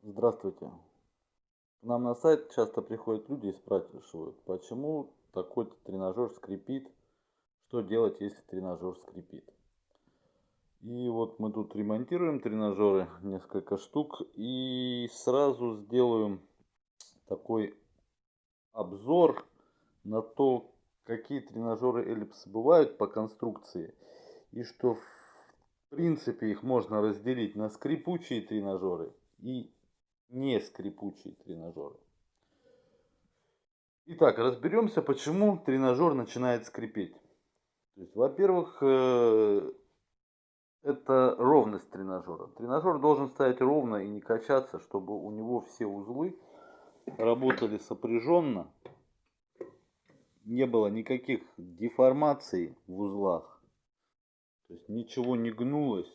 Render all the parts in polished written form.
Здравствуйте. К нам на сайт часто приходят люди и спрашивают, почему такой-то тренажер скрипит, что делать, если тренажер скрипит. И вот мы тут ремонтируем тренажеры, несколько штук, и сразу сделаем такой обзор на то, какие тренажеры эллипсы бывают по конструкции, и что в принципе их можно разделить на скрипучие тренажеры и не скрипучие тренажеры. Итак, разберемся, почему тренажер начинает скрипеть. То есть, во-первых, это ровность тренажера. Тренажер должен стоять ровно и не качаться, чтобы у него все узлы работали сопряженно, не было никаких деформаций в узлах, то есть ничего не гнулось,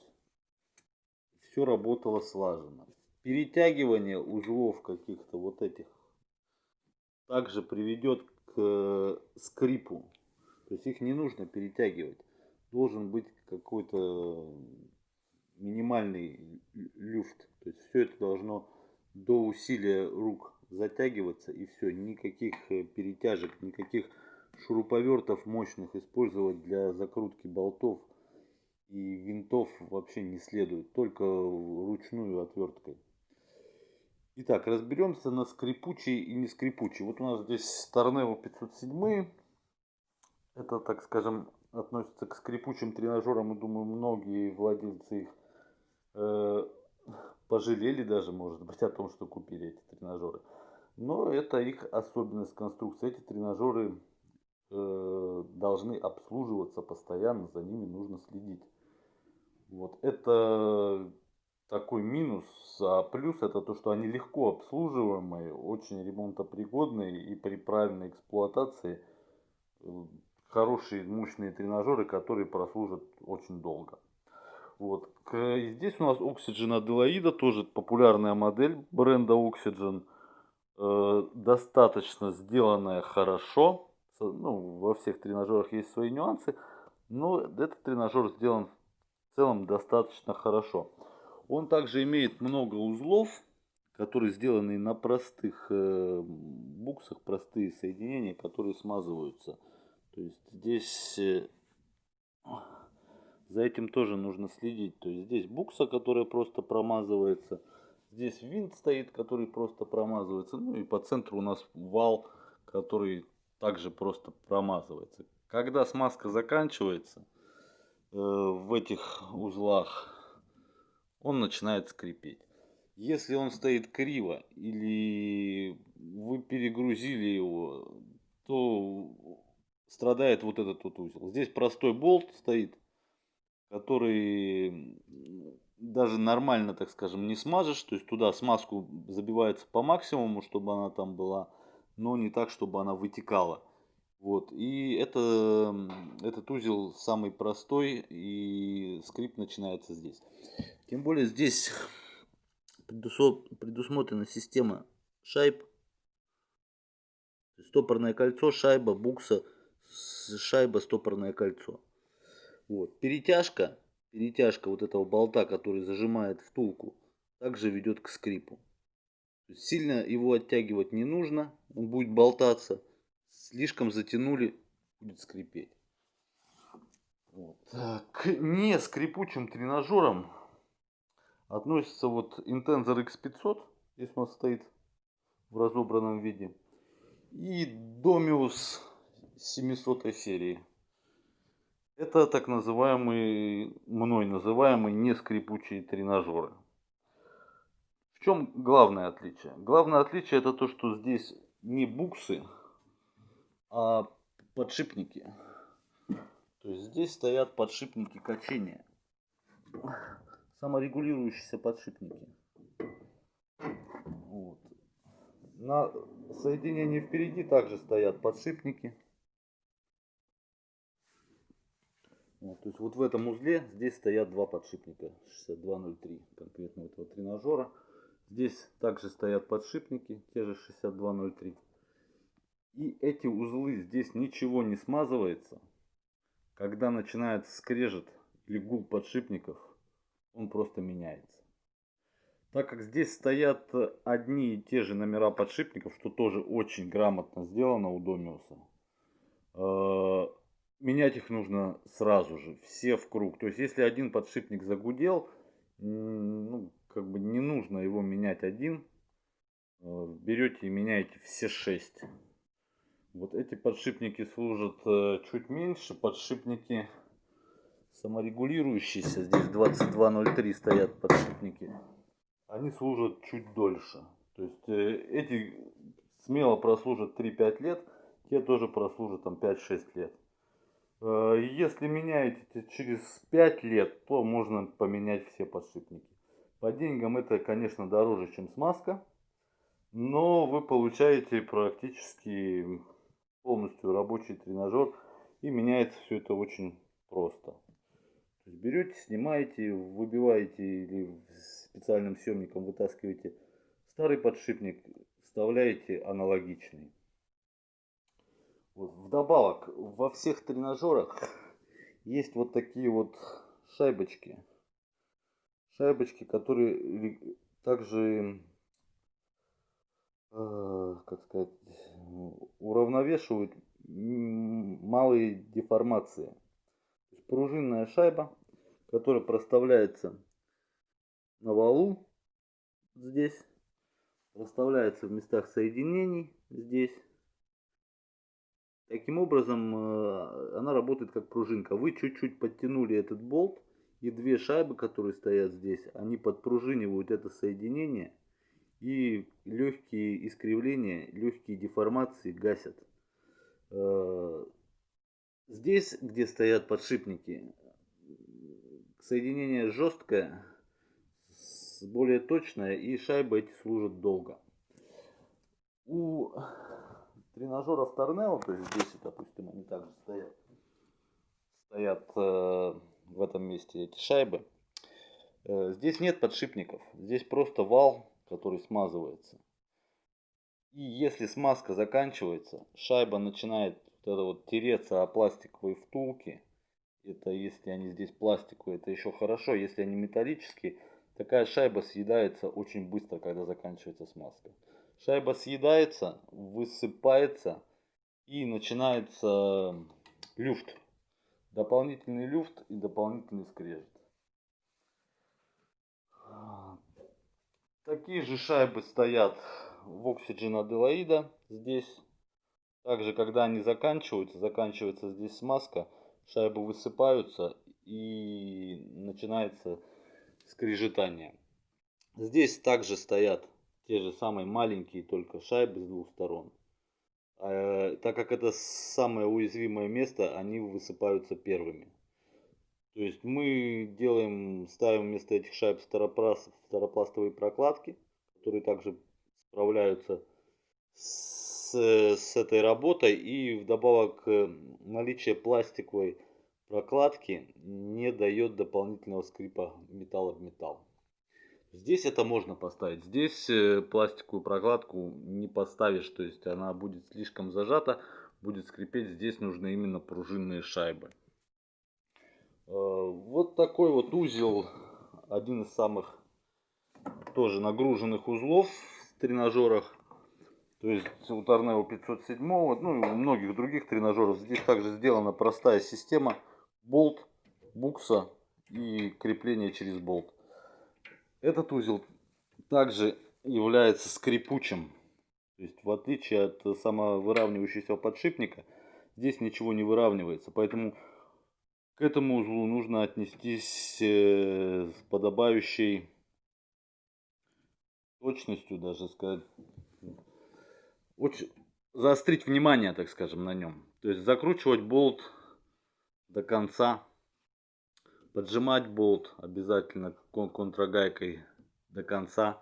все работало слаженно. Перетягивание узлов каких-то вот этих также приведет к скрипу. То есть их не нужно перетягивать. Должен быть какой-то минимальный люфт. То есть все это должно до усилия рук затягиваться, и все. Никаких перетяжек, никаких шуруповертов мощных использовать для закрутки болтов и винтов вообще не следует. Только ручную отверткой. Итак, разберемся на скрипучий и не скрипучий. Вот у нас здесь Torneo 507. Это, так скажем, относится к скрипучим тренажерам. И думаю, многие владельцы их э, пожалели даже, может быть, о том, что купили эти тренажеры. Но это их особенность конструкции. Эти тренажеры должны обслуживаться постоянно, за ними нужно следить. Вот это такой минус, а плюс это то, что они легко обслуживаемые, очень ремонтопригодные и при правильной эксплуатации хорошие мощные тренажеры, которые прослужат очень долго. Вот. Здесь у нас Oxygen Adelaide, тоже популярная модель бренда Oxygen, достаточно сделанная хорошо. Ну, во всех тренажерах есть свои нюансы, но этот тренажер сделан в целом достаточно хорошо. Он также имеет много узлов, которые сделаны на простых буксах, простые соединения, которые смазываются. То есть здесь за этим тоже нужно следить. То есть здесь букса, которая просто промазывается. Здесь винт стоит, который просто промазывается. Ну и по центру у нас вал, который также просто промазывается. Когда смазка заканчивается в этих узлах, он начинает скрипеть. Если он стоит криво или вы перегрузили его, то страдает вот этот вот узел. Здесь простой болт стоит, который даже нормально, так скажем, не смажешь. То есть туда смазку забивается по максимуму, чтобы она там была, но не так, чтобы она вытекала. Вот. И этот узел самый простой, и скрип начинается здесь. Тем более здесь предусмотрена система шайб. Стопорное кольцо, шайба, букса, шайба, стопорное кольцо. Вот. Перетяжка вот этого болта, который зажимает втулку, также ведет к скрипу. То есть сильно его оттягивать не нужно, он будет болтаться. Слишком затянули, будет скрипеть. Вот. К не скрипучим тренажерам относится вот Intenser X500. Здесь у нас стоит в разобранном виде. И Domius 700 серии. Это так называемые, мной называемые нескрипучие тренажеры. В чем главное отличие? Главное отличие это то, что здесь не буксы, а подшипники. То есть здесь стоят подшипники качения. Саморегулирующиеся подшипники. Вот. На соединении впереди также стоят подшипники. Вот, то есть вот в этом узле здесь стоят два подшипника 6203 конкретно этого тренажера. Здесь также стоят подшипники, те же 6203. И эти узлы, здесь ничего не смазывается. Когда начинается скрежет или гул подшипников, он просто меняется. Так как здесь стоят одни и те же номера подшипников, что тоже очень грамотно сделано у Домиуса, менять их нужно сразу же, все в круг. То есть, если один подшипник загудел, ну, как бы не нужно его менять один. Берете и меняете все 6. Вот эти подшипники служат чуть меньше. Подшипники саморегулирующиеся. Здесь 2203 стоят подшипники. Они служат чуть дольше. То есть эти смело прослужат 3-5 лет. Те тоже прослужат там 5-6 лет. Если меняете через 5 лет, то можно поменять все подшипники. По деньгам это, конечно, дороже, чем смазка. Но вы получаете практически полностью рабочий тренажер. И меняется все это очень просто. То есть берете, снимаете, выбиваете или специальным съемником вытаскиваете старый подшипник, вставляете аналогичный. Вот. Вдобавок, во всех тренажерах есть вот такие вот шайбочки. Шайбочки, которые также, как сказать, уравновешивают малые деформации. То есть пружинная шайба, которая проставляется на валу здесь, проставляется в местах соединений здесь. Таким образом, она работает как пружинка. Вы чуть-чуть подтянули этот болт, и две шайбы, которые стоят здесь, они подпружинивают это соединение, и легкие искривления, легкие деформации гасят. Здесь, где стоят подшипники, соединение жесткое, более точное, и шайбы эти служат долго. У тренажеров Торнео, то есть здесь, допустим, они также стоят в этом месте эти шайбы. Здесь нет подшипников, здесь просто вал, который смазывается. И если смазка заканчивается, шайба начинает вот это вот тереться о пластиковые втулки. Это если они здесь пластиковые, это еще хорошо. Если они металлические, такая шайба съедается очень быстро, когда заканчивается смазка. Шайба съедается, высыпается и начинается люфт. Дополнительный люфт и дополнительный скрежет. Такие же шайбы стоят в Oxygen Adelaide здесь. Также, когда они заканчивается здесь смазка, шайбы высыпаются и начинается скрежетание. Здесь также стоят те же самые маленькие, только шайбы с двух сторон. Так как это самое уязвимое место, они высыпаются первыми. То есть мы ставим вместо этих шайб старопластовые прокладки, которые также справляются с этой работой. И вдобавок наличие пластиковой прокладки не дает дополнительного скрипа металла в металл. Здесь это можно поставить. Здесь пластиковую прокладку не поставишь, то есть она будет слишком зажата, будет скрипеть. Здесь нужны именно пружинные шайбы. Вот такой вот узел, один из самых тоже нагруженных узлов в тренажерах. То есть у Торнео 507, ну и у многих других тренажеров здесь также сделана простая система. Болт, букса и крепление через болт. Этот узел также является скрипучим. То есть в отличие от самовыравнивающегося подшипника, здесь ничего не выравнивается. Поэтому к этому узлу нужно отнестись с подобающей точностью, даже сказать, очень заострить внимание, так скажем, на нем. То есть закручивать болт до конца, поджимать болт обязательно контрагайкой до конца,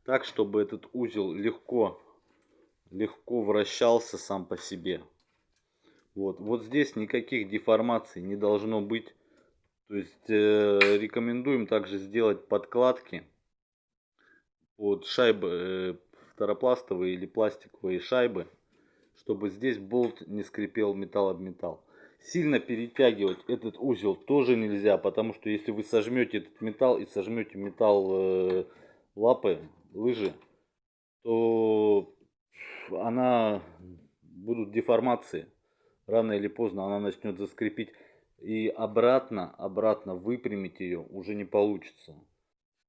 так, чтобы этот узел легко вращался сам по себе. Вот здесь никаких деформаций не должно быть. То есть рекомендуем также сделать подкладки под шайбы, второпластовые или пластиковые шайбы, чтобы здесь болт не скрипел металл об металл. Сильно перетягивать этот узел тоже нельзя, потому что если вы сожмете этот металл и сожмете металл лапы, лыжи, то она будут деформации. Рано или поздно она начнет заскрипить. И обратно выпрямить ее уже не получится.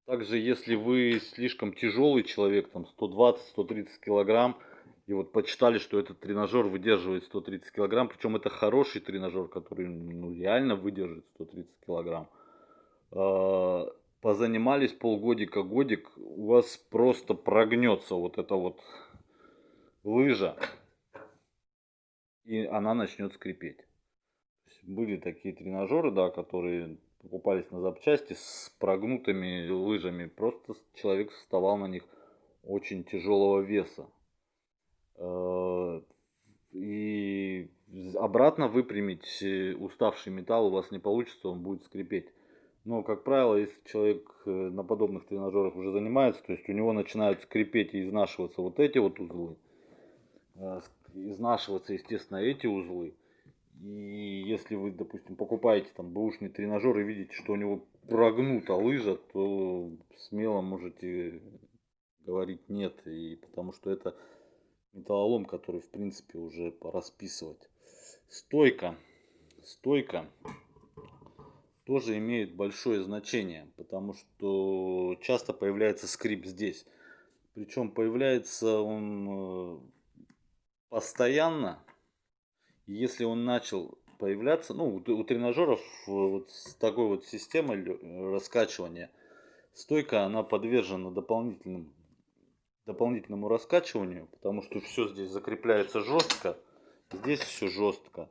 Также, если вы слишком тяжелый человек, там 120-130 килограмм, и вот почитали, что этот тренажер выдерживает 130 килограмм, причем это хороший тренажер, который ну, реально выдержит 130 килограмм, а, позанимались полгодика-годик, у вас просто прогнется вот эта вот лыжа, и она начнет скрипеть. Были такие тренажеры, да, которые покупались на запчасти с прогнутыми лыжами. Просто человек вставал на них очень тяжелого веса. И обратно выпрямить уставший металл у вас не получится, он будет скрипеть. Но, как правило, если человек на подобных тренажерах уже занимается, то есть у него начинают скрипеть и изнашиваться вот эти вот узлы, изнашиваться, естественно, эти узлы. И если вы, допустим, покупаете там бэушный тренажер и видите, что у него прогнута лыжа, то смело можете говорить нет, и потому что это металлолом, который в принципе уже пора списывать. Стойка. Стойка тоже имеет большое значение, потому что часто появляется скрип здесь. Причем появляется он постоянно. И если он начал появляться, ну, у тренажеров вот с такой вот системой раскачивания, стойка, она подвержена дополнительному раскачиванию, потому что все здесь закрепляется жестко, здесь все жестко.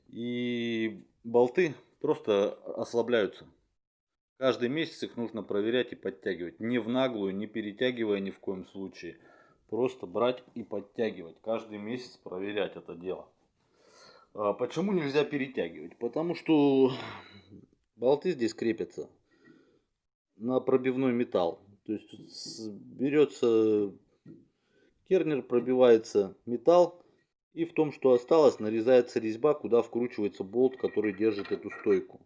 И болты просто ослабляются. Каждый месяц их нужно проверять и подтягивать. Не в наглую, не перетягивая ни в коем случае. Просто брать и подтягивать. Каждый месяц проверять это дело. А почему нельзя перетягивать? Потому что болты здесь крепятся на пробивной металл. То есть берется кернер, пробивается металл, и в том, что осталось, нарезается резьба, куда вкручивается болт, который держит эту стойку.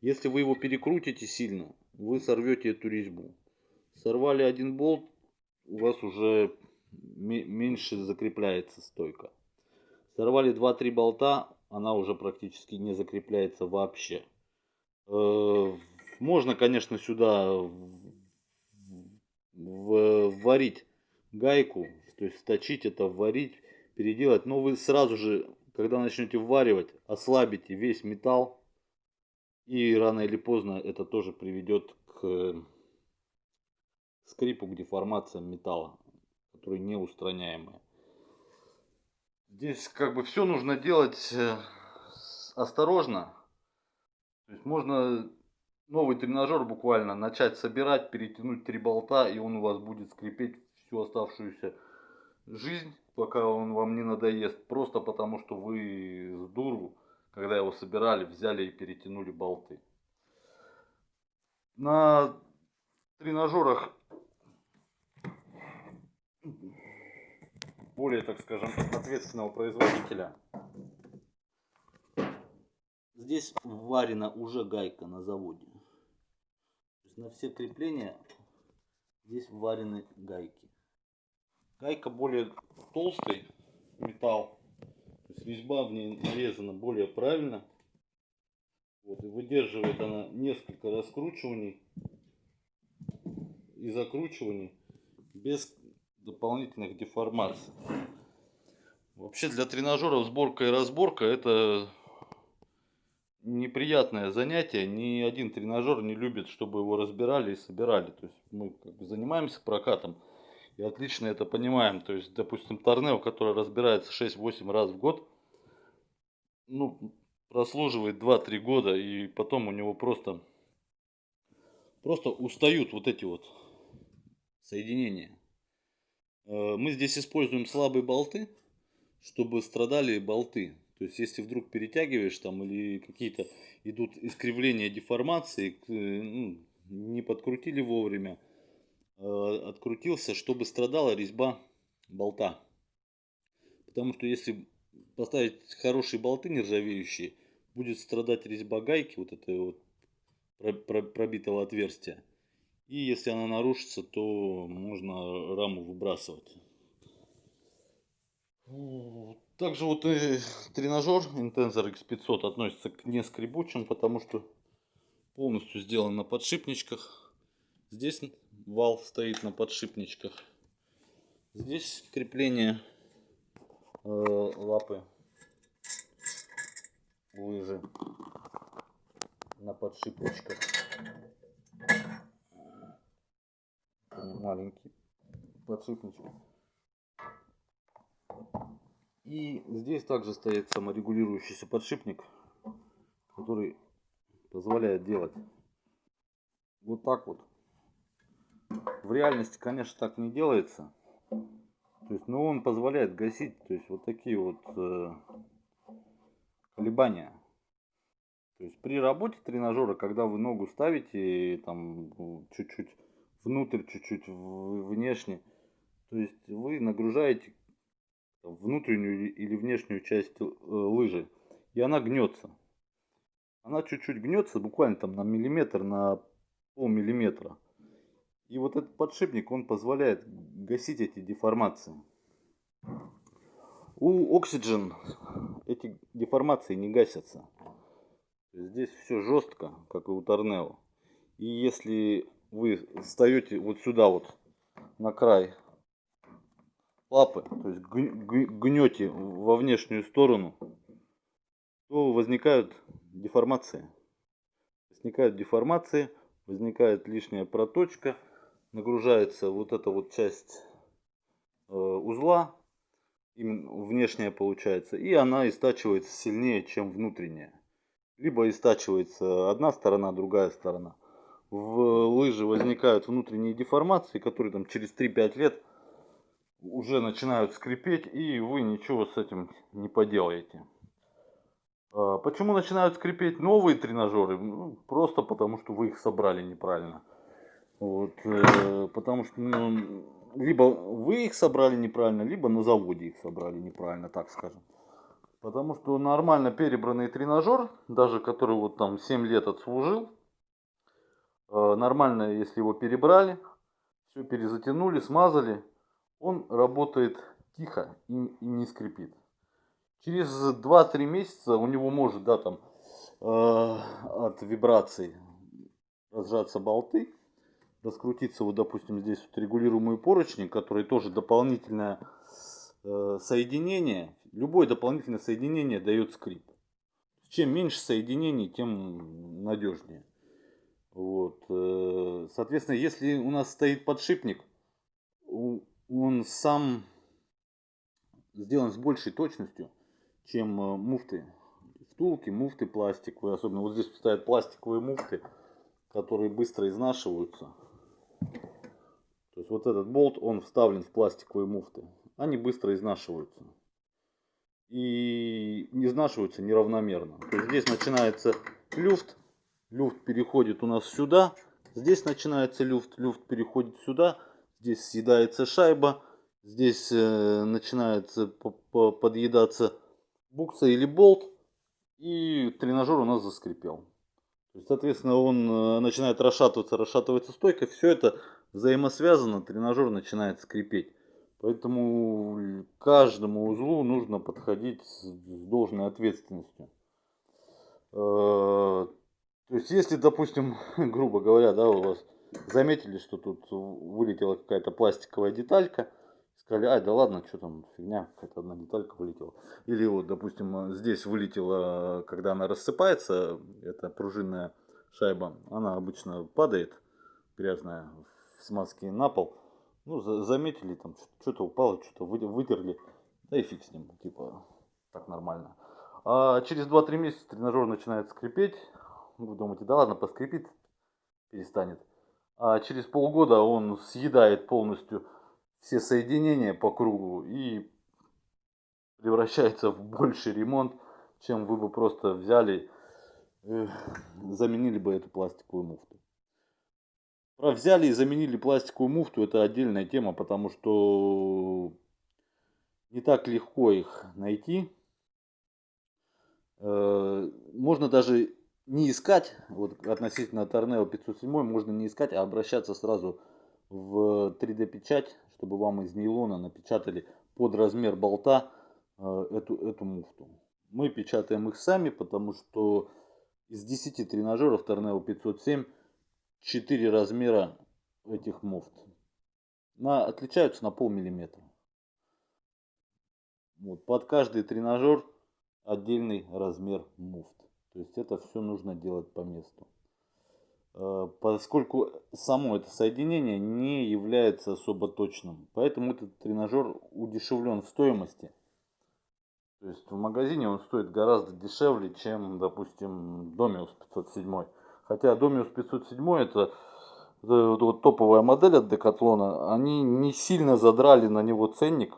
Если вы его перекрутите сильно, вы сорвете эту резьбу. Сорвали один болт, у вас уже меньше закрепляется стойка. Сорвали 2-3 болта, она уже практически не закрепляется вообще. Можно, конечно, сюда вварить гайку, то есть сточить это, вварить, переделать. Но вы сразу же, когда начнете вваривать, ослабите весь металл. И рано или поздно это тоже приведет к скрипу, к деформациям металла, которые неустраняемые. Здесь как бы все нужно делать осторожно. То есть можно новый тренажер буквально начать собирать, перетянуть 3 болта, и он у вас будет скрипеть всю оставшуюся жизнь, пока он вам не надоест. Просто потому, что вы с дуру, когда его собирали, взяли и перетянули болты. На тренажерах более, так скажем, ответственного производителя здесь вварена уже гайка на заводе. То есть на все крепления здесь вварены гайки. Гайка более толстый металл, то есть резьба в ней нарезана более правильно. Вот, и выдерживает она несколько раскручиваний и закручиваний без дополнительных деформаций. Вообще для тренажеров сборка и разборка это неприятное занятие. Ни один тренажер не любит, чтобы его разбирали и собирали. То есть мы как бы занимаемся прокатом и отлично это понимаем. То есть, допустим, Торнео, который разбирается 6-8 раз в год, ну, прослуживает 2-3 года, и потом у него просто устают вот эти вот соединения. Мы здесь используем слабые болты, чтобы страдали болты. То есть, если вдруг перетягиваешь там или какие-то идут искривления, деформации, ну, не подкрутили вовремя, открутился, чтобы страдала резьба болта. Потому что если поставить хорошие болты нержавеющие, будет страдать резьба гайки, вот это вот пробитого отверстия. И если она нарушится, то можно раму выбрасывать. Также вот и тренажер Intenser X500 относится к нескребучим, потому что полностью сделан на подшипничках. Здесь вал стоит на подшипничках. Здесь крепление лапы лыжи на подшипничках. Маленький подшипничек. И здесь также стоит саморегулирующийся подшипник, который позволяет делать вот так вот. В реальности, конечно, так не делается. То есть, но он позволяет гасить, то есть, вот такие вот колебания. То есть при работе тренажера, когда вы ногу ставите там чуть-чуть внутрь, чуть-чуть внешне, то есть вы нагружаете внутреннюю или внешнюю часть лыжи, и она гнется. Она чуть-чуть гнется, буквально там на миллиметр, на полмиллиметра. И вот этот подшипник, он позволяет гасить эти деформации. У Oxygen эти деформации не гасятся. Здесь все жестко, как и у Торнео. И если вы встаете вот сюда вот на край лапы, то есть гнете во внешнюю сторону, то возникают деформации. Возникает лишняя проточка, нагружается вот эта вот часть узла, именно внешняя получается, и она истачивается сильнее, чем внутренняя. Либо истачивается одна сторона, другая сторона. В лыже возникают внутренние деформации, которые там через 3-5 лет уже начинают скрипеть, и вы ничего с этим не поделаете. Почему начинают скрипеть новые тренажеры? Ну, просто потому, что вы их собрали неправильно. Вот, потому что либо вы их собрали неправильно, либо на заводе их собрали неправильно, так скажем. Потому что нормально перебранный тренажер, даже который вот там 7 лет отслужил, нормально, если его перебрали, все перезатянули, смазали, он работает тихо и не скрипит. Через 2-3 месяца у него может, да, там от вибраций разжаться болты, раскрутиться, вот, допустим, здесь вот регулируемые поручни, которые тоже дополнительное соединение. Любое дополнительное соединение дает скрип. Чем меньше соединений, тем надежнее. Вот. Соответственно, если у нас стоит подшипник, он сам сделан с большей точностью, чем муфты. Втулки, муфты пластиковые, особенно вот здесь стоят пластиковые муфты, которые быстро изнашиваются. То есть вот этот болт, он вставлен в пластиковые муфты. Они быстро изнашиваются. И изнашиваются неравномерно. То есть здесь начинается люфт. Люфт переходит у нас сюда. Здесь начинается люфт. Люфт переходит сюда. Здесь съедается шайба. Здесь начинается подъедаться букса или болт. И тренажер у нас заскрипел. То есть, соответственно, он начинает расшатывается стойка. Все это взаимосвязано. Тренажер начинает скрипеть. Поэтому каждому узлу нужно подходить с должной ответственностью. То есть, если, допустим, грубо говоря, да, у вас заметили, что тут вылетела какая-то пластиковая деталька, сказали, ай, да ладно, что там, фигня, какая-то одна деталька вылетела. Или вот, допустим, здесь вылетела, когда она рассыпается, эта пружинная шайба, она обычно падает, грязная, в смазке на пол. Ну, заметили, там что-то упало, что-то вытерли, да и фиг с ним, типа, так нормально. А через 2-3 месяца тренажер начинает скрипеть. Вы думаете, да ладно, поскрипит, перестанет. А через полгода он съедает полностью все соединения по кругу и превращается в больший ремонт, чем вы бы просто взяли, заменили бы эту пластиковую муфту. Про взяли и заменили пластиковую муфту, это отдельная тема, потому что не так легко их найти. Можно даже не искать, вот относительно Торнео 507 можно не искать, а обращаться сразу в 3D печать, чтобы вам из нейлона напечатали под размер болта эту муфту. Мы печатаем их сами, потому что из 10 тренажеров Торнео 507 4 размера этих муфт. Отличаются на полмиллиметра. Вот, под каждый тренажер отдельный размер муфт. То есть это все нужно делать по месту. Поскольку само это соединение не является особо точным. Поэтому этот тренажер удешевлен в стоимости. То есть в магазине он стоит гораздо дешевле, чем, допустим, Domius 507. Хотя Domius 507 это вот топовая модель от Decathlon. Они не сильно задрали на него ценник.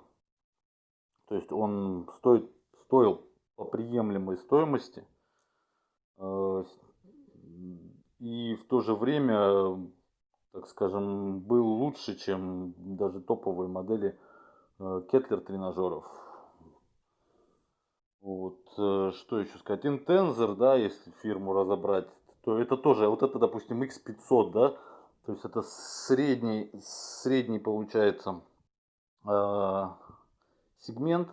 То есть он стоил по приемлемой стоимости. И в то же время, так скажем, был лучше, чем даже топовые модели Kettler тренажеров. Вот, что еще сказать? Intenser, да, если фирму разобрать, то это тоже, вот это, допустим, X500, да, то есть это средний получается сегмент,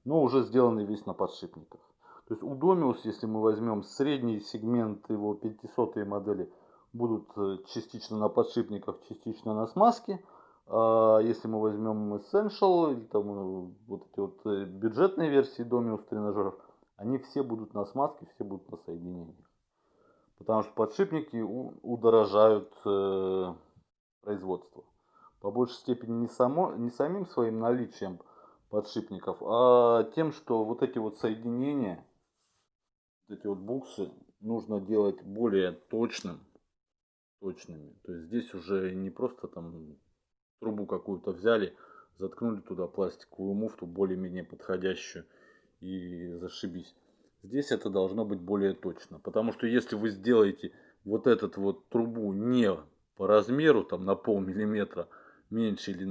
но уже сделанный весь на подшипниках. То есть у Domius, если мы возьмем средний сегмент его 500 модели, будут частично на подшипниках, частично на смазке. А если мы возьмем Essential, или там вот эти вот бюджетные версии Domius тренажеров, они все будут на смазке, все будут на соединениях. Потому что подшипники удорожают производство. По большей степени не самим своим наличием подшипников, а тем, что вот эти вот соединения, вот эти вот буксы нужно делать более точными. То есть здесь уже не просто там трубу какую-то взяли, заткнули туда пластиковую муфту, более-менее подходящую, и зашибись. Здесь это должно быть более точно. Потому что если вы сделаете вот этот вот трубу не по размеру, там на полмиллиметра меньше или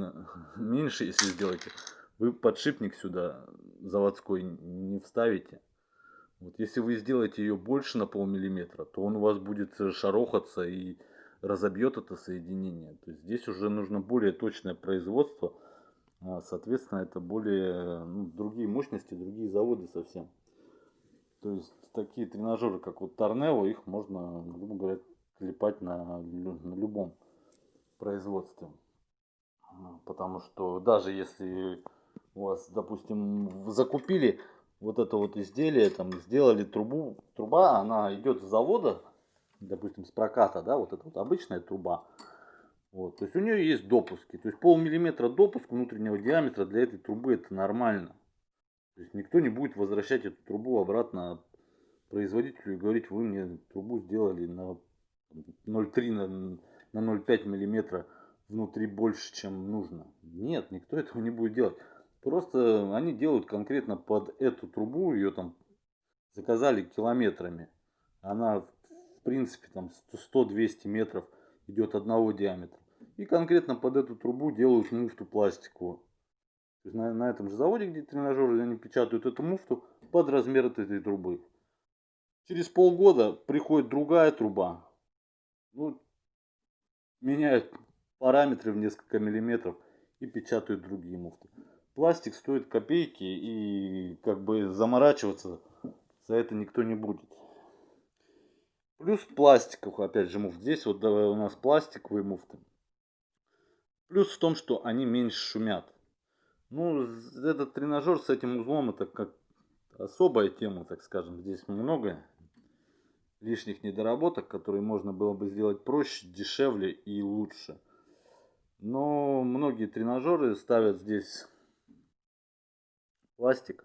меньше, если сделаете, вы подшипник сюда заводской не вставите. Вот если вы сделаете ее больше на полмиллиметра, то он у вас будет шарохаться и разобьет это соединение. То есть здесь уже нужно более точное производство. Соответственно, это более другие мощности, другие заводы совсем. То есть такие тренажеры, как вот Торнео, их можно, грубо говоря, клепать на любом производстве. Потому что даже если у вас, допустим, закупили вот это вот изделие, там сделали труба, она идет с завода, допустим, с проката, да, вот это вот обычная труба. Вот, то есть у нее есть допуски. То есть полмиллиметра допуск внутреннего диаметра для этой трубы это нормально. То есть никто не будет возвращать эту трубу обратно производителю и говорить, вы мне трубу сделали на 0,3 на 0,5 миллиметра внутри больше, чем нужно. Нет, никто этого не будет делать. Просто они делают конкретно под эту трубу, ее там заказали километрами. Она в принципе там 100-200 метров идет одного диаметра. И конкретно под эту трубу делают муфту пластиковую. То есть на этом же заводе, где тренажеры, они печатают эту муфту под размер этой трубы. Через полгода приходит другая труба, ну, меняют параметры в несколько миллиметров и печатают другие муфты. Пластик стоит копейки и как бы заморачиваться за это никто не будет. Плюс пластиковых, опять же, муфт. Здесь вот у нас пластиковые муфты. Плюс в том, что они меньше шумят. Ну, этот тренажер с этим узлом, это как особая тема, так скажем. Здесь много лишних недоработок, которые можно было бы сделать проще, дешевле и лучше. Но многие тренажеры ставят здесь пластик,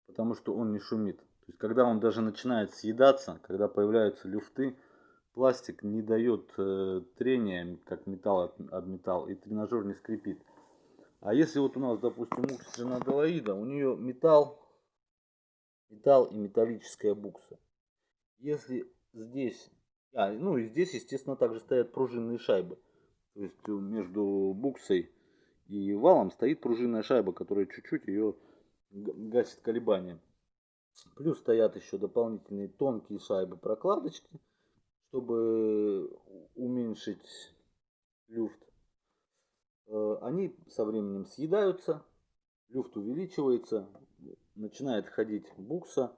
потому что он не шумит. То есть, когда он даже начинает съедаться, когда появляются люфты, пластик не дает трения, как металл об металл, и тренажер не скрипит. А если вот у нас, допустим, букса Аделаида, у нее металл и металлическая букса. Если здесь, ну и здесь, естественно, также стоят пружинные шайбы. То есть между буксой и валом стоит пружинная шайба, которая чуть-чуть ее гасит колебания. Плюс стоят еще дополнительные тонкие шайбы прокладочки, чтобы уменьшить люфт. Они со временем съедаются, люфт увеличивается, начинает ходить букса,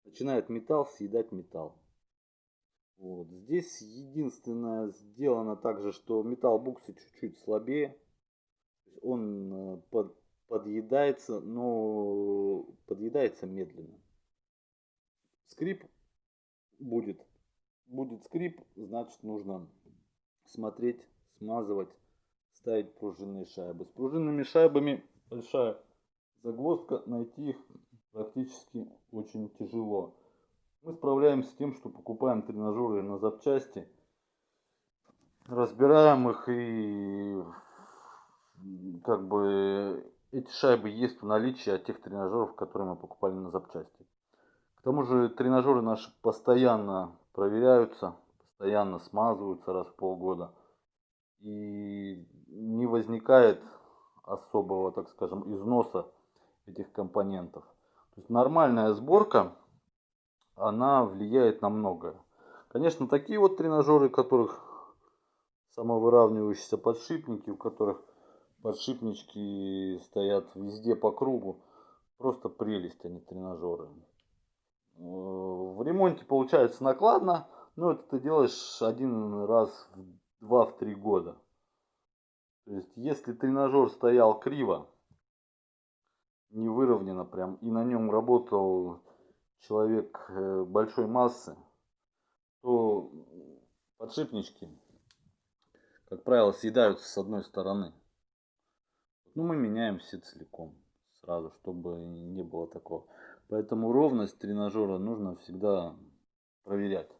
начинает металл съедать металл. Вот. Здесь единственное сделано также, что металл буксы чуть-чуть слабее. Он подъедается, но подъедается медленно. Скрип будет. Будет скрип, значит нужно смотреть, смазывать, ставить пружинные шайбы. С пружинными шайбами большая загвоздка, найти их практически очень тяжело. Мы справляемся с тем, что покупаем тренажеры на запчасти, разбираем их, и как бы эти шайбы есть в наличии от тех тренажеров, которые мы покупали на запчасти. К тому же тренажеры наши постоянно проверяются, постоянно смазываются раз в полгода. И не возникает особого, так скажем, износа этих компонентов. То есть нормальная сборка, она влияет на многое. Конечно, такие вот тренажеры, у которых самовыравнивающиеся подшипники, у которых подшипнички стоят везде по кругу, просто прелесть, они тренажеры. В ремонте получается накладно, но это ты делаешь один раз в 2-3 года. То есть, если тренажер стоял криво, не выровнено прям, и на нем работал человек большой массы, то подшипнички, как правило, съедаются с одной стороны. Ну, мы меняем все целиком сразу, чтобы не было такого. Поэтому ровность тренажера нужно всегда проверять.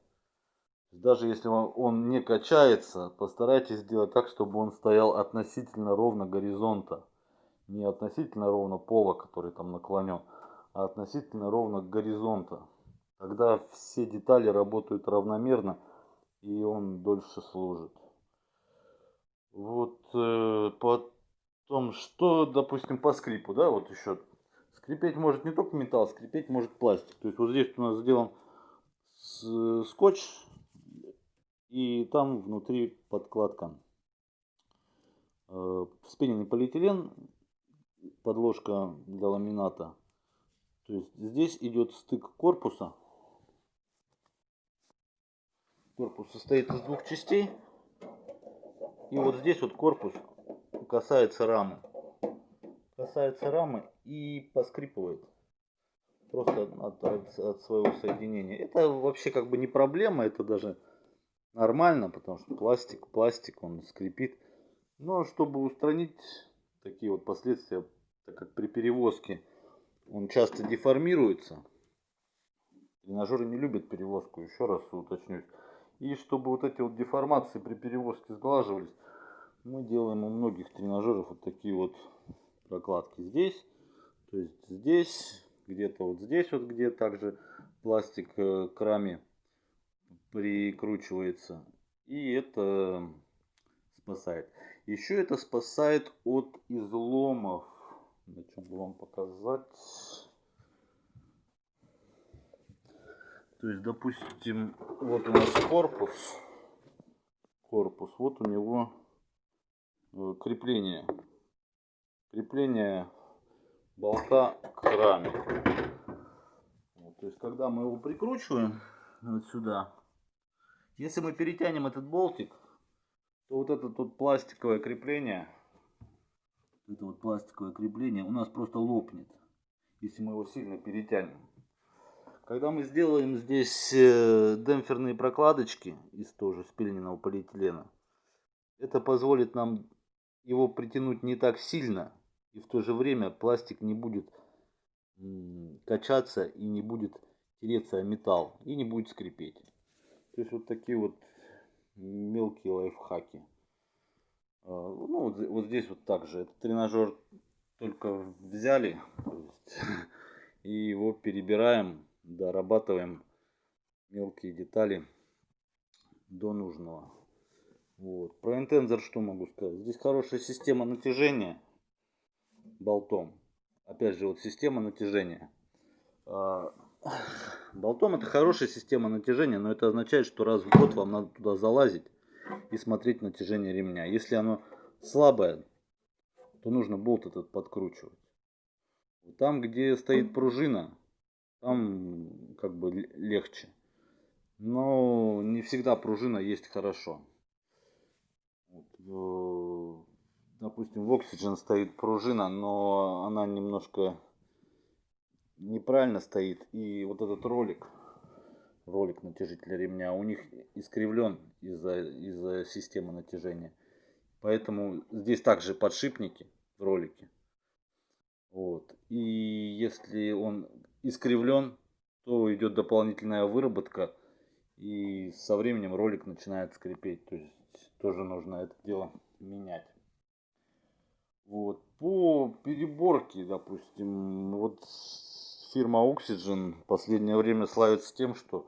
Даже если он не качается, постарайтесь сделать так, чтобы он стоял относительно ровно горизонта. Не относительно ровно пола, который там наклонен, а относительно ровно горизонта. Тогда все детали работают равномерно, и он дольше служит. Вот потом, что, допустим, по скрипу, да, вот еще. Скрипеть может не только металл, скрипеть может пластик. То есть вот здесь у нас сделан скотч, и там внутри подкладка. Вспененный полиэтилен, подложка для ламината. То есть здесь идет стык корпуса. Корпус состоит из двух частей. И вот здесь вот корпус касается рамы. Касается рамы и поскрипывает. Просто от своего соединения. Это вообще как бы не проблема. Это даже нормально, потому что пластик, он скрипит. Но чтобы устранить такие вот последствия, так как при перевозке он часто деформируется. Тренажеры не любят перевозку, еще раз уточнюсь. И чтобы вот эти вот деформации при перевозке сглаживались, мы делаем у многих тренажеров вот такие вот прокладки здесь. То есть здесь, где-то вот здесь вот, где также пластик к раме прикручивается. И это спасает. Еще это спасает от изломов. На чем бы вам показать. То есть, допустим, вот у нас корпус. Вот у него крепление. Крепление болта к раме. Вот, то есть, когда мы его прикручиваем вот сюда, если мы перетянем этот болтик, то вот это вот пластиковое крепление, у нас просто лопнет, если мы его сильно перетянем. Когда мы сделаем здесь демпферные прокладочки из тоже спиленного полиэтилена, это позволит нам его притянуть не так сильно, и в то же время пластик не будет качаться и не будет тереться о металл, и не будет скрипеть. То есть вот такие вот мелкие лайфхаки. Ну вот здесь вот так же. Этот тренажер только взяли, и его перебираем, дорабатываем мелкие детали до нужного. Вот. Про интензор что могу сказать? Здесь хорошая система натяжения болтом. Опять же, вот система натяжения. Болтом это хорошая система натяжения, но это означает, что раз в год вам надо туда залазить и смотреть натяжение ремня. Если оно слабое, то нужно болт этот подкручивать. Там, где стоит пружина, там как бы легче. Но не всегда пружина есть хорошо. Вот, допустим, в Oxygen стоит пружина, но она немножко неправильно стоит. И вот этот ролик натяжителя ремня у них искривлен из-за системы натяжения. Поэтому здесь также подшипники в ролике. Вот. И если он искривлен, то идет дополнительная выработка. И со временем ролик начинает скрипеть. То есть тоже нужно это дело менять. Вот. По переборке, допустим, вот фирма Oxygen в последнее время славится тем, что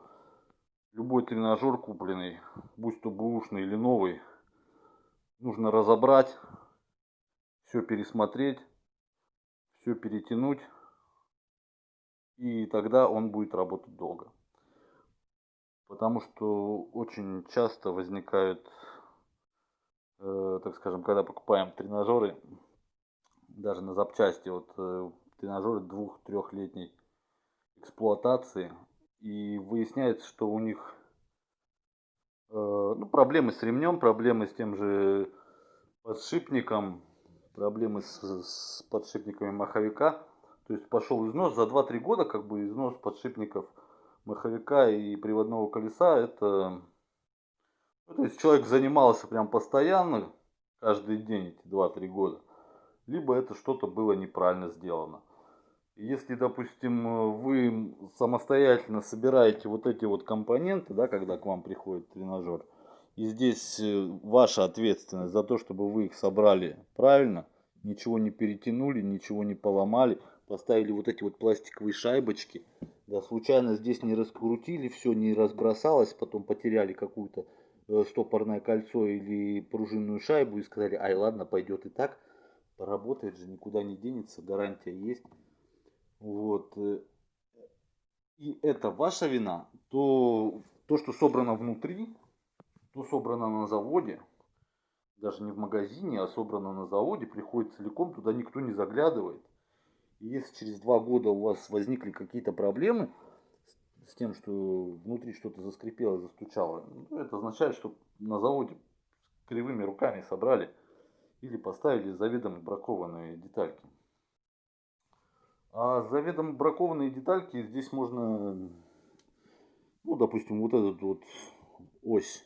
любой тренажер купленный, будь то бэушный или новый, нужно разобрать, все пересмотреть, все перетянуть, и тогда он будет работать долго. Потому что очень часто возникают, так скажем, когда покупаем тренажеры, даже на запчасти, вот тренажеры 2-3-летней эксплуатации, и выясняется, что у них ну, проблемы с ремнем, проблемы с тем же подшипником, проблемы с подшипниками маховика. То есть пошел износ за 2-3 года, как бы износ подшипников маховика и приводного колеса. Это, ну, то есть человек занимался прям постоянно, каждый день эти 2-3 года. Либо это что-то было неправильно сделано. Если, допустим, вы самостоятельно собираете вот эти вот компоненты, да, когда к вам приходит тренажер, и здесь ваша ответственность за то, чтобы вы их собрали правильно, ничего не перетянули, ничего не поломали, поставили вот эти вот пластиковые шайбочки, да, случайно здесь не раскрутили, все не разбросалось, потом потеряли какую-то стопорное кольцо или пружинную шайбу и сказали, ай, ладно, пойдет и так, поработает же, никуда не денется, гарантия есть. Вот. И это ваша вина, то, что собрано внутри, то собрано на заводе, даже не в магазине, а собрано на заводе, приходит целиком, туда никто не заглядывает. И если через 2 года у вас возникли какие-то проблемы с тем, что внутри что-то заскрипело, застучало, ну, это означает, что на заводе кривыми руками собрали или поставили заведомо бракованные детальки. А заведомо бракованные детальки здесь можно, ну, допустим, вот этот вот ось.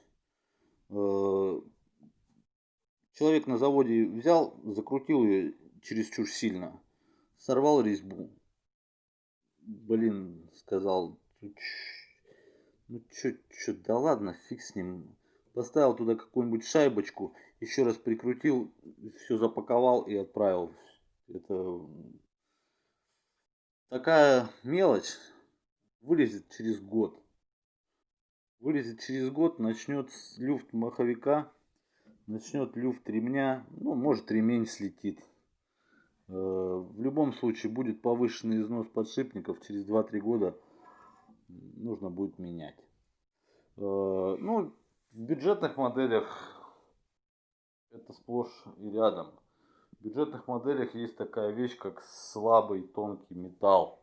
Человек на заводе взял, закрутил ее чересчур сильно, сорвал резьбу. Блин, сказал, ну чё, да ладно, фиг с ним. Поставил туда какую-нибудь шайбочку, еще раз прикрутил, все запаковал и отправил. Это такая мелочь вылезет через год. Вылезет через год, начнет люфт маховика, начнет люфт ремня, ну, может, ремень слетит. В любом случае будет повышенный износ подшипников, через 2-3 года нужно будет менять. Ну, в бюджетных моделях это сплошь и рядом. В бюджетных моделях есть такая вещь, как слабый тонкий металл.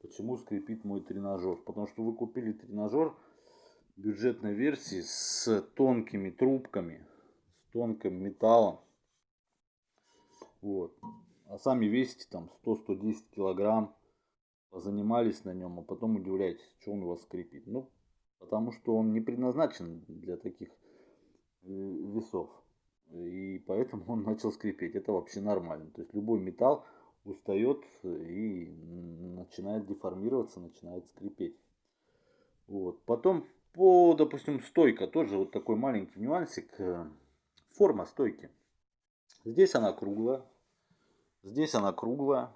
Почему скрипит мой тренажер? Потому что вы купили тренажер бюджетной версии с тонкими трубками, с тонким металлом. Вот. А сами весите там 100-110 килограмм, позанимались на нем, а потом удивляетесь, что он у вас скрипит. Ну, потому что он не предназначен для таких весов. И поэтому он начал скрипеть. Это вообще нормально. То есть любой металл устает и начинает деформироваться, начинает скрипеть. Вот. Потом допустим, стойка. Тоже вот такой маленький нюансик. Форма стойки. Здесь она круглая. Здесь она круглая.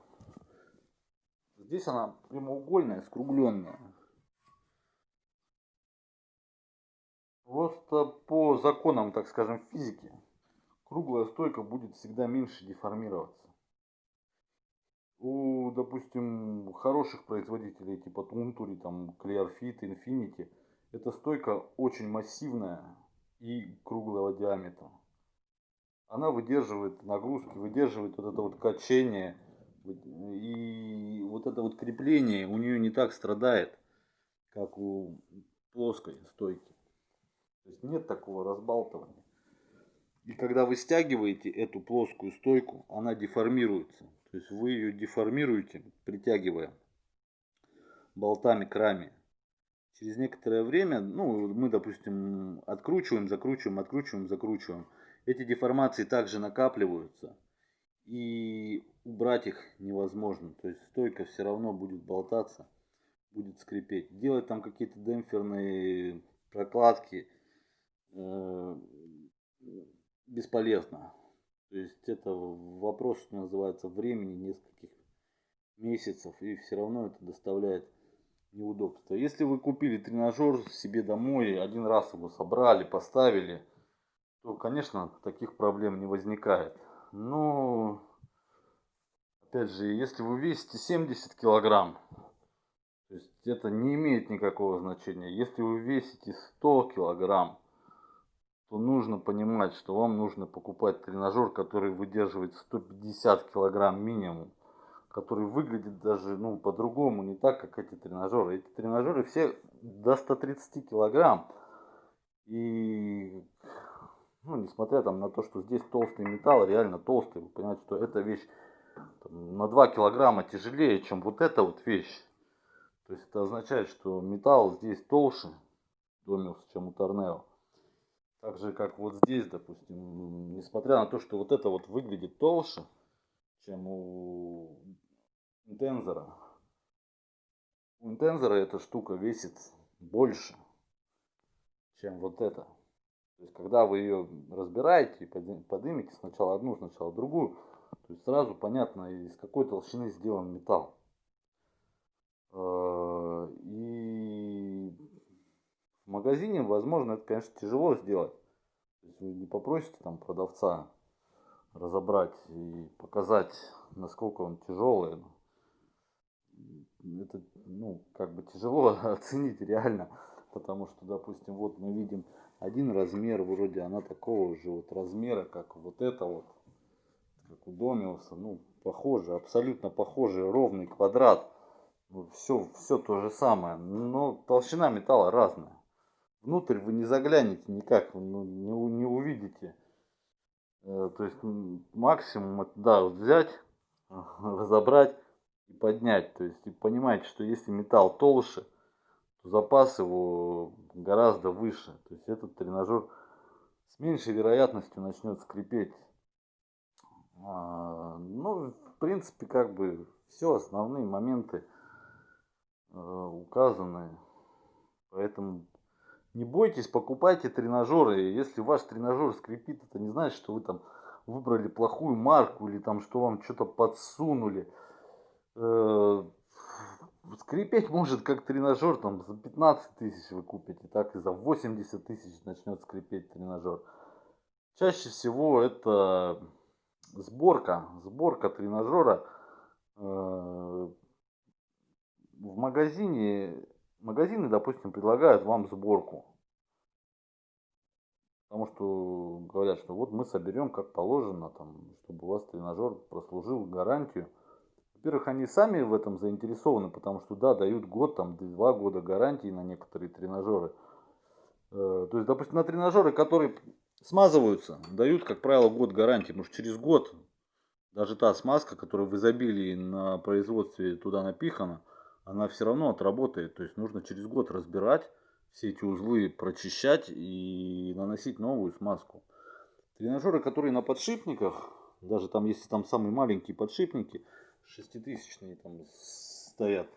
Здесь она прямоугольная, скругленная. Просто по законам, так скажем, физики, круглая стойка будет всегда меньше деформироваться. У, допустим, хороших производителей типа Тунтури, там, Clearfit, Infinity, эта стойка очень массивная и круглого диаметра. Она выдерживает нагрузки, выдерживает вот это вот качение. И вот это вот крепление у нее не так страдает, как у плоской стойки. То есть нет такого разбалтывания. И когда вы стягиваете эту плоскую стойку, она деформируется. То есть вы ее деформируете, притягивая болтами к раме. Через некоторое время, ну, мы, допустим, откручиваем, закручиваем, откручиваем, закручиваем. Эти деформации также накапливаются. И убрать их невозможно. То есть стойка все равно будет болтаться, будет скрипеть. Делать там какие-то демпферные прокладки бесполезно. То есть это вопрос, что называется, времени нескольких месяцев, и все равно это доставляет неудобства. Если вы купили тренажер себе домой, один раз его собрали, поставили, то, конечно, таких проблем не возникает. Но, опять же, если вы весите 70 килограмм, то есть это не имеет никакого значения. Если вы весите 100 килограмм, то нужно понимать, что вам нужно покупать тренажер, который выдерживает 150 килограмм минимум, который выглядит даже ну, по-другому, не так, как эти тренажеры. Эти тренажеры все до 130 килограмм. И ну, несмотря там, на то, что здесь толстый металл, реально толстый, вы понимаете, что эта вещь там, на 2 килограмма тяжелее, чем вот эта вот вещь. То есть это означает, что металл здесь толще, Домиус, чем у Торнео. Так же, как вот здесь, допустим, несмотря на то, что вот это вот выглядит толще, чем у Интензора. У Интензора эта штука весит больше, чем вот это. То есть, когда вы ее разбираете и поднимете сначала одну, сначала другую, то есть сразу понятно, из какой толщины сделан металл. И в магазине, возможно, это, конечно, тяжело сделать. То есть вы не попросите там продавца разобрать и показать, насколько он тяжелый. Это, ну, как бы тяжело оценить реально, потому что, допустим, вот мы видим один размер, вроде она такого же вот размера, как вот это вот, как у Домиуса, ну, похоже, абсолютно похожий, ровный квадрат, ну, все то же самое, но толщина металла разная. Внутрь вы не заглянете никак, ну, не увидите. То есть максимум это, да, вот взять, разобрать и поднять. То есть и понимаете, что если металл толще, то запас его гораздо выше. То есть этот тренажер с меньшей вероятностью начнет скрипеть. Ну, в принципе, как бы все основные моменты указаны. Поэтому не бойтесь, покупайте тренажеры. Если ваш тренажер скрипит, это не значит, что вы там выбрали плохую марку или там что вам что-то подсунули. Скрипеть может как тренажер, там за 15 тысяч вы купите, так и за 80 тысяч начнет скрипеть тренажер. Чаще всего это сборка тренажера в магазины, допустим, предлагают вам сборку. Потому что говорят, что вот мы соберем как положено, там, чтобы у вас тренажер прослужил гарантию. Во-первых, они сами в этом заинтересованы, потому что да, дают год, там 2 года гарантии на некоторые тренажеры. То есть, допустим, на тренажеры, которые смазываются, дают, как правило, год гарантии. Потому что через год даже та смазка, которая в изобилии на производстве туда напихана, она все равно отработает. То есть нужно через год разбирать все эти узлы, прочищать и наносить новую смазку. Тренажеры, которые на подшипниках, даже там, если там самые маленькие подшипники, 6000 там стоят,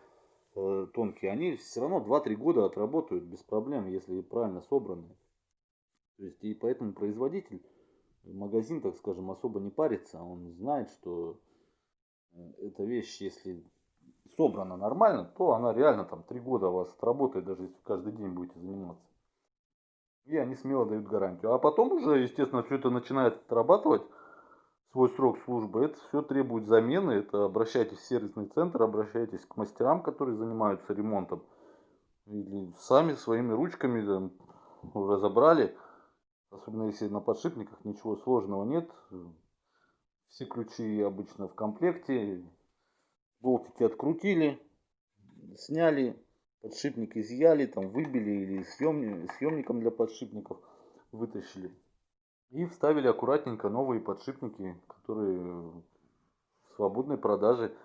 тонкие, они все равно 2-3 года отработают без проблем, если правильно собраны. То есть и поэтому производитель, магазин, так скажем, особо не парится, он знает, что эта вещь, если собрана нормально, то она реально там 3 года у вас отработает, даже если каждый день будете заниматься. И они смело дают гарантию. А потом уже, естественно, все это начинает отрабатывать свой срок службы, это все требует замены. Это обращайтесь в сервисный центр, обращайтесь к мастерам, которые занимаются ремонтом. Или сами своими ручками там разобрали. Особенно если на подшипниках ничего сложного нет. Все ключи обычно в комплекте. Болтики открутили, сняли, подшипник изъяли, там выбили или съемником для подшипников вытащили. И вставили аккуратненько новые подшипники, которые в свободной продаже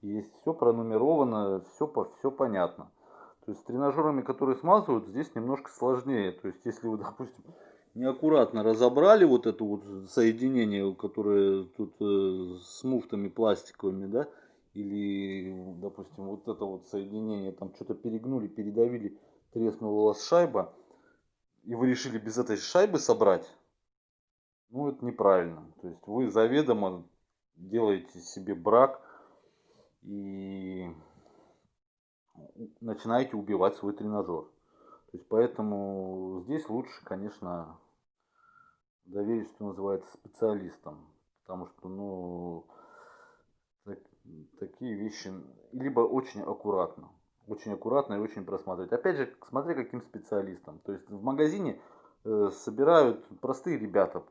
есть. Все пронумеровано, все понятно. То есть с тренажерами, которые смазывают, здесь немножко сложнее. То есть если вы, допустим, неаккуратно разобрали вот это вот соединение, которое тут с муфтами пластиковыми, да, или, допустим, вот это вот соединение, там что-то перегнули, передавили, треснула у вас шайба, и вы решили без этой шайбы собрать, ну, это неправильно. То есть вы заведомо делаете себе брак и начинаете убивать свой тренажер. То есть поэтому здесь лучше, конечно, доверить, что называется, специалистам. Потому что, ну, так- такие вещи либо очень аккуратно и очень просматривать. Опять же, смотря каким специалистам. То есть в магазине собирают простые ребята,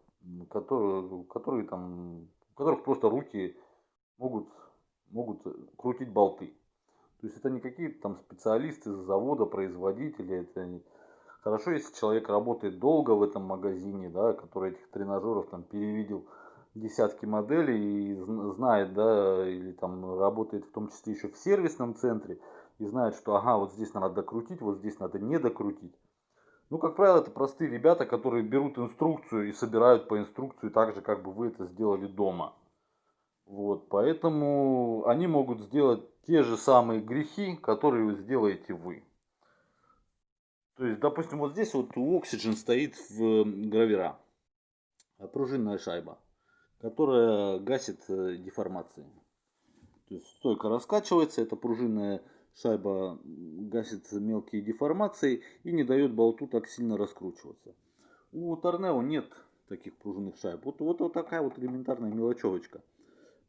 которые там, у которых просто руки могут, могут крутить болты. То есть это не какие-то там специалисты с завода, производители. Это хорошо, если человек работает долго в этом магазине, да, который этих тренажеров там перевидел десятки моделей и знает, да, или там работает в том числе еще в сервисном центре и знает, что ага, вот здесь надо докрутить, вот здесь надо не докрутить. Ну, как правило, это простые ребята, которые берут инструкцию и собирают по инструкции так же, как бы вы это сделали дома. Вот, поэтому они могут сделать те же самые грехи, которые вы сделаете вы. То есть, допустим, вот здесь вот у Oxygen стоит в гравера пружинная шайба, которая гасит деформации. То есть стойка раскачивается, эта пружинная шайба гасит мелкие деформации и не дает болту так сильно раскручиваться. У Торнео нет таких пружинных шайб. Вот такая вот элементарная мелочевочка.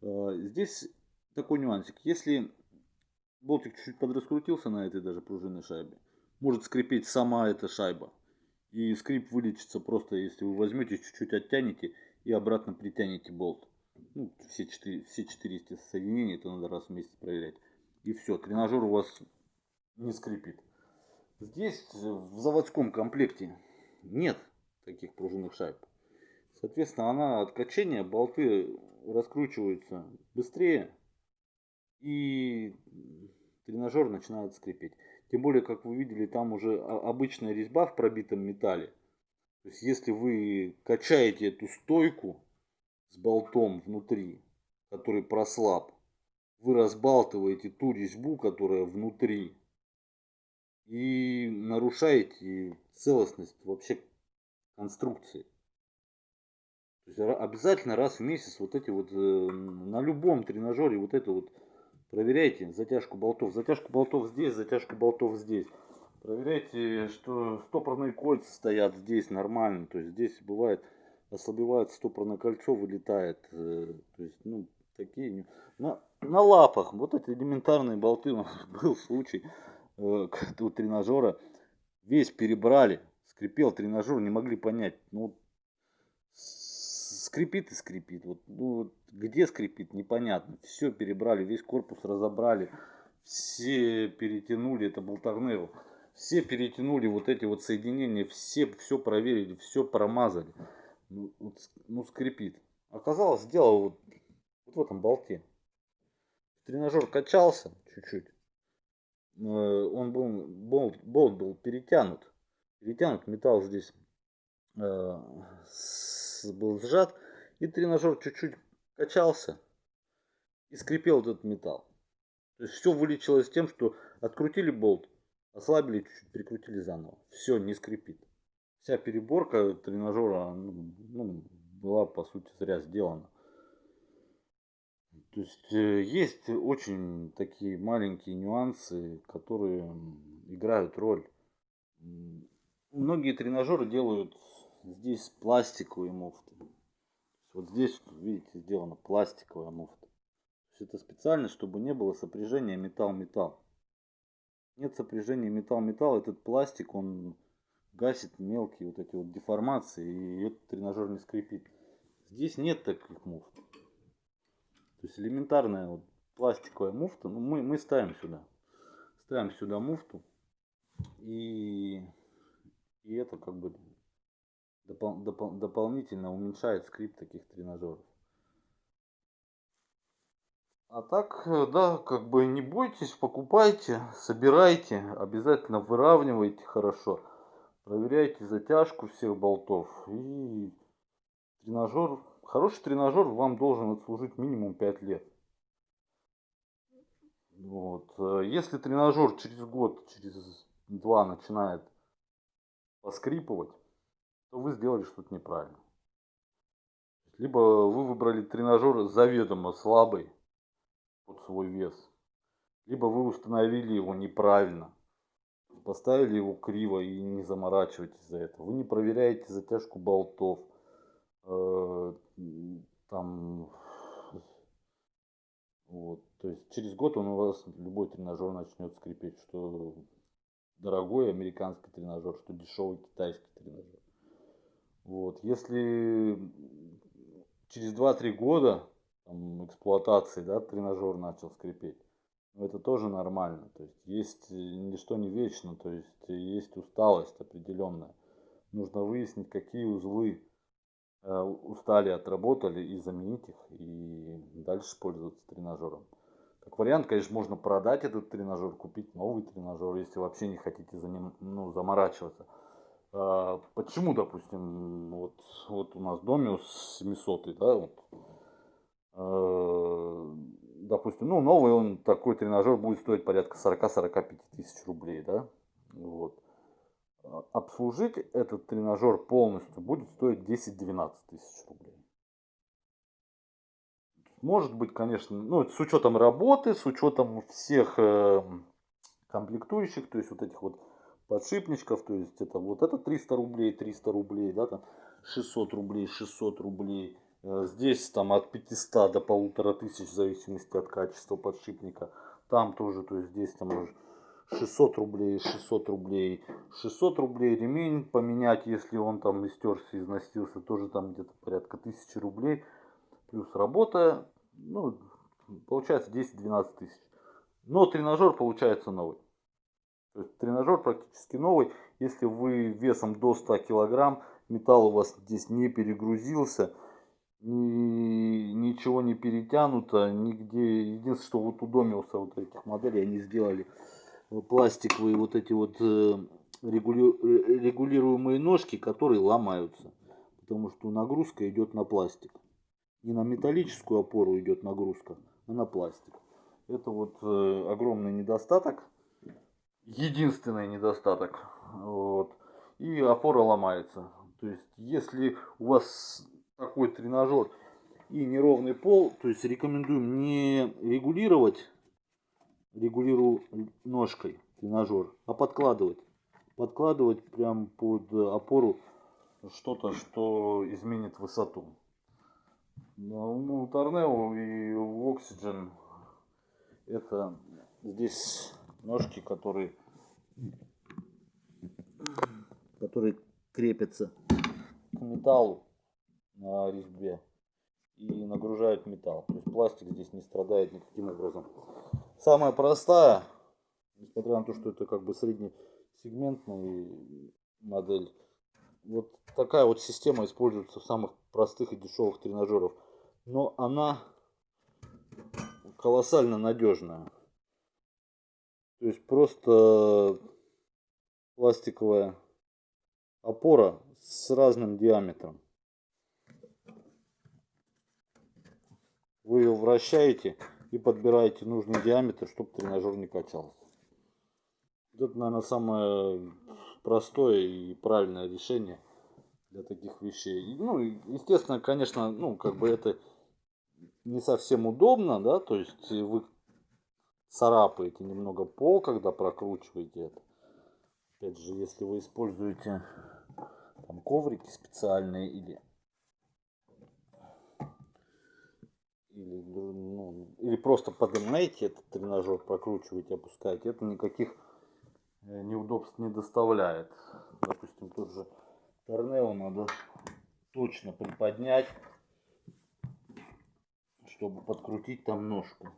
Здесь такой нюансик. Если болтик чуть-чуть подраскрутился на этой даже пружинной шайбе, может скрипеть сама эта шайба. И скрип вылечится просто, если вы возьмете, чуть-чуть оттянете и обратно притянете болт. Ну, все 4 соединения, это надо раз в месяц проверять. И все, тренажер у вас не скрипит. Здесь в заводском комплекте нет таких пружинных шайб. Соответственно, она от качения болты раскручиваются быстрее и тренажер начинает скрипеть. Тем более, как вы видели, там уже обычная резьба в пробитом металле. То есть, если вы качаете эту стойку с болтом внутри, который прослаб, вы разбалтываете ту резьбу, которая внутри, и нарушаете целостность вообще конструкции. То есть обязательно раз в месяц вот эти вот на любом тренажере вот это вот проверяйте затяжку болтов. Затяжку болтов здесь, затяжку болтов здесь. Проверяйте, что стопорные кольца стоят здесь нормально. То есть здесь бывает ослабевает стопорное кольцо, вылетает. То есть, ну, такие. На лапах. Вот эти элементарные болты. У нас был случай у тренажера. Весь перебрали. Скрипел тренажер, не могли понять. Ну, скрипит и скрипит. Вот, ну, вот где скрипит, непонятно. Все перебрали, весь корпус разобрали. Все перетянули, это был торнео. Все перетянули вот эти вот соединения, все проверили, все промазали. Ну, вот, ну скрипит. Оказалось, дело вот в этом болте. Тренажер качался чуть-чуть. Он был, болт был перетянут. Перетянут, металл здесь был сжат. И тренажер чуть-чуть качался и скрипел этот металл. То есть все вылечилось тем, что открутили болт, ослабили, чуть-чуть прикрутили заново. Все, не скрипит. Вся переборка тренажера ну, была по сути зря сделана. То есть есть очень такие маленькие нюансы, которые играют роль. Многие тренажеры делают здесь пластиковые муфты. Вот здесь, видите, сделана пластиковая муфта. То есть это специально, чтобы не было сопряжения металл-металл. Нет сопряжения металл-металл, этот пластик, он гасит мелкие вот эти вот деформации, и этот тренажер не скрипит. Здесь нет таких муфт. То есть элементарная вот пластиковая муфта, ну, мы ставим сюда. Ставим сюда муфту, и, и это как бы дополнительно уменьшает скрип таких тренажеров. А так, да, как бы не бойтесь, покупайте, собирайте, обязательно выравнивайте хорошо, проверяйте затяжку всех болтов. И тренажер, хороший тренажер вам должен отслужить минимум 5 лет. Вот. Если тренажер через год, через 2 начинает поскрипывать, то вы сделали что-то неправильно. Либо вы выбрали тренажер заведомо слабый под свой вес, либо вы установили его неправильно, поставили его криво и не заморачивайтесь за это. Вы не проверяете затяжку болтов, там, вот. То есть через год он у вас любой тренажер начнет скрипеть, что дорогой американский тренажер, что дешевый китайский тренажер. Вот. Если через 2-3 года там, эксплуатации, да, тренажер начал скрипеть, ну, это тоже нормально. То есть ничто не вечно, то есть усталость определенная. Нужно выяснить, какие узлы устали, отработали, и заменить их, и дальше пользоваться тренажером. Как вариант, конечно, можно продать этот тренажер, купить новый тренажер, если вообще не хотите за ним, ну, заморачиваться. Почему, допустим, вот у нас Домиус 700, да, вот, допустим, ну, новый он, такой тренажер будет стоить порядка 40-45 тысяч рублей, да, вот. Обслужить этот тренажер полностью будет стоить 10-12 тысяч рублей. Может быть, конечно, ну, с учетом работы, с учетом всех комплектующих, то есть вот этих вот подшипничков, то есть это вот это 300 рублей, да, там 600 рублей, 600 рублей. Здесь там от 500 до 1500 в зависимости от качества подшипника. Там тоже, то есть здесь там уже 600 рублей, 600 рублей, 600 рублей ремень поменять, если он там истерся, износился, тоже там где-то порядка 1000 рублей. Плюс работа, ну, получается 10-12 тысяч. Но тренажер получается новый. То есть тренажер практически новый. Если вы весом до 100 килограмм, металл у вас здесь не перегрузился, ничего не перетянуто, нигде. Единственное, что вот у Домиуса вот этих моделей они сделали пластиковые вот эти вот регулируемые ножки, которые ломаются. Потому что нагрузка идет на пластик. Не на металлическую опору идет нагрузка, а на пластик. Это вот огромный недостаток. Единственный недостаток. Вот. И опора ломается. То есть, если у вас такой тренажер и неровный пол, то есть рекомендуем не регулировать, регулирую ножкой тренажер, а подкладывать. Подкладывать прям под опору что-то, что изменит высоту. У Торнео и у Oxygen это здесь ножки, которые крепятся к металлу на резьбе и нагружают металл. То есть пластик здесь не страдает никаким образом. Самая простая, несмотря на то, что это как бы среднесегментная модель, вот такая вот система используется в самых простых и дешевых тренажерах. Но она колоссально надежная. То есть просто пластиковая опора с разным диаметром. Вы ее вращаете и подбираете нужный диаметр, чтобы тренажер не качался. Это, наверное, самое простое и правильное решение для таких вещей. Ну, естественно, конечно, ну, как бы это не совсем удобно, да, то есть вы царапаете немного пол, когда прокручиваете это. Опять же, если вы используете там коврики специальные или просто поднимаете этот тренажер, прокручиваете, опускаете, это никаких неудобств не доставляет. Допустим, тот же торнео надо точно приподнять, чтобы подкрутить там ножку.